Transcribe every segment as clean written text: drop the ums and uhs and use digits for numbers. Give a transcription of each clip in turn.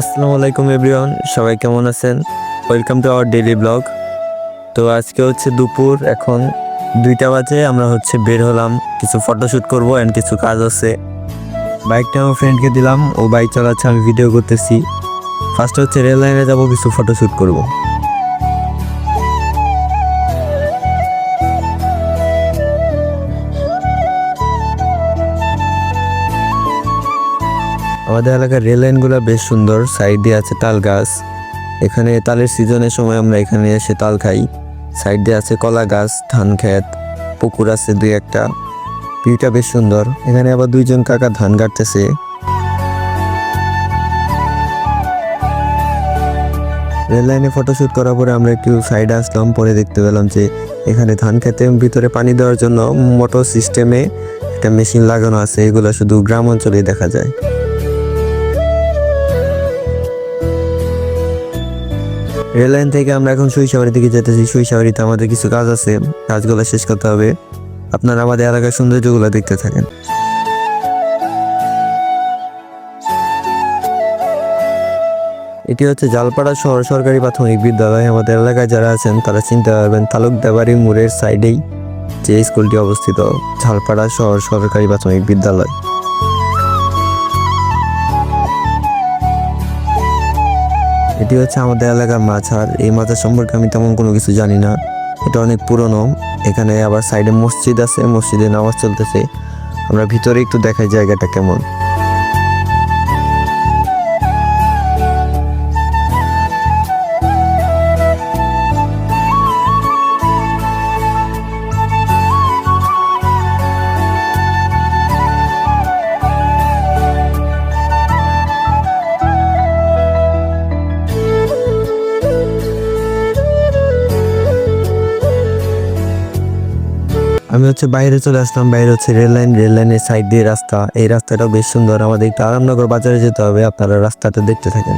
আসসালামু আলাইকুম এভরিওয়ান, সবাই কেমন আছেন? Welcome to our daily blog. তো আজকে হচ্ছে দুপুর, এখন 2টা বাজে। আমরা বের হলাম, কিছু ফটোশ্যুট করবো অ্যান্ড কিছু কাজ আছে। বাইকটা আমার ফ্রেন্ডকে দিলাম, ও বাইক চালাচ্ছে, আমি ভিডিও করতেছি। ফার্স্ট রেল লাইনে যাবো, কিছু ফটোশ্যুট করবো। আমাদের এলাকার রেল লাইনগুলো বেশ সুন্দর, সাইড দিয়ে আছে তাল গাছ। এখানে তালের সিজনের সময় আমরা এখানে এসে তাল খাই। সাইড দিয়ে আছে কলা গাছ, ধান ক্ষেত, পুকুর আছে 2-1টা। ভিউটা বেশ সুন্দর। এখানে আবার 2জন কাকা ধান কাটতেছে। রেল লাইনে ফটোশ্যুট করার পরে আমরা একটু সাইডে আসলাম, পরে দেখতে পেলাম যে এখানে ধান খেতের ভিতরে পানি দেওয়ার জন্য মোটর সিস্টেমে একটা মেশিন লাগানো আছে। এগুলো শুধু গ্রাম অঞ্চলেই দেখা যায়। রেল লাইন থেকে আমরা এখন সরিষাবাড়ির দিকে যেতেছি। সরিষাবাড়িতে আমাদের কিছু কাজ আছে, কাজগুলো শেষ করতে হবে। আপনারা আমাদের এলাকার সৌন্দর্যগুলো দেখতে থাকেন। এটি হচ্ছে জালপাড়া শহর সরকারি প্রাথমিক বিদ্যালয়। আমাদের এলাকায় যারা আছেন তারা চিনতে পারবেন, তালুকদারবাড়ি মোড়ের সাইডেই যে স্কুলটি অবস্থিত, জালপাড়া শহর সরকারি প্রাথমিক বিদ্যালয়। এটি হচ্ছে আমাদের এলাকার মাছার। এই মাছার সম্পর্কে আমি তেমন কোনো কিছু জানি না, এটা অনেক পুরনো। এখানে আবার সাইডে মসজিদ আছে, মসজিদে নামাজ চলতেছে। আমরা ভিতরে একটু দেখাই জায়গাটা কেমন। আমি বাইরে চলে আসলাম। বাইরে রেল লাইন, রেল লাইনের সাইড দিয়ে রাস্তা। এই রাস্তাটাও বেশ সুন্দর। আমাদের একটু আরামনগর বাজারে যেতে হবে, আপনারা রাস্তাটা দেখতে থাকেন।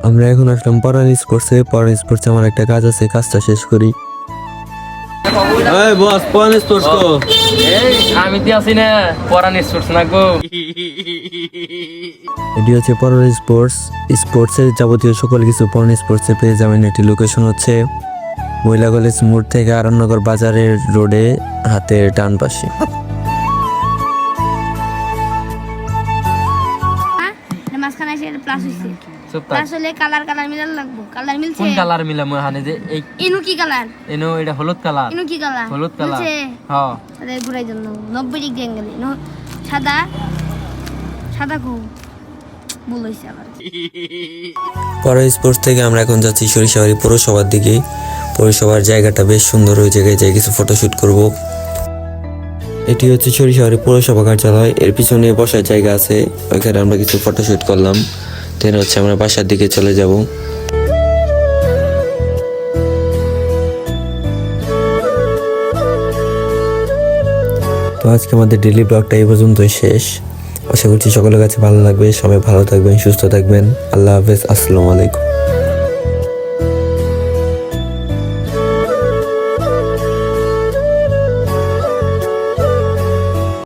আমরা এখন আসলাম পরান স্পোর্টসে। পরান স্পোর্টসে আমার একটা কাজ আছে, কাজটা শেষ করি। বস পরান স্পোর্টস কো আমি তো আছি না, পরান স্পোর্টস না গো। এটি হচ্ছে পরান স্পোর্টস। স্পোর্টসের যাবতীয় সকল কিছু পরান স্পোর্টসে পেয়ে যাবেন। এটি লোকেশন হচ্ছে মহিলা কলেজ মোড় থেকে আরামনগর বাজারের রোডে হাতের ডান পাশে। মাঝখানে এসে প্লাস হইছে। প্লাস হলে কালার মিলান লাগবো। কালার মিলছে। কোন কালার মিলাম হানে যে এই ইনু কি কালার? এনো এটা হলুদ কালার। ইনু কি কালার? হলুদ কালার। হ্যাঁ। আরে ঘুরাই জন্য 90 ডিগ্রি অ্যাঙ্গেলে সাদা সাদা কো ভুল হইছে আবার। পরান স্পোর্টস থেকে আমরা এখন যাচ্ছি সরিষাবাড়ি পৌরসভার দিকে। পৌরসভার জায়গাটা বেশ সুন্দর, ওই জায়গায় যাই কিছু ফটোশুট করব। এটি হচ্ছে সরিষাবাড়ি পৌরসভা কার্যালয়। এর পিছনে বসার জায়গা আছে, ওইখানে আমরা কিছু ফটোশুট করলাম। দেন আমরা বাসার দিকে চলে যাব। তো আজকে আমাদের ডেইলি ব্লগটা এই পর্যন্তই শেষ। আশা করছি সকলের কাছে ভালো লাগবে। সবাই ভালো থাকবেন, সুস্থ থাকবেন। আল্লাহ হাফেজ, আসসালামু আলাইকুম।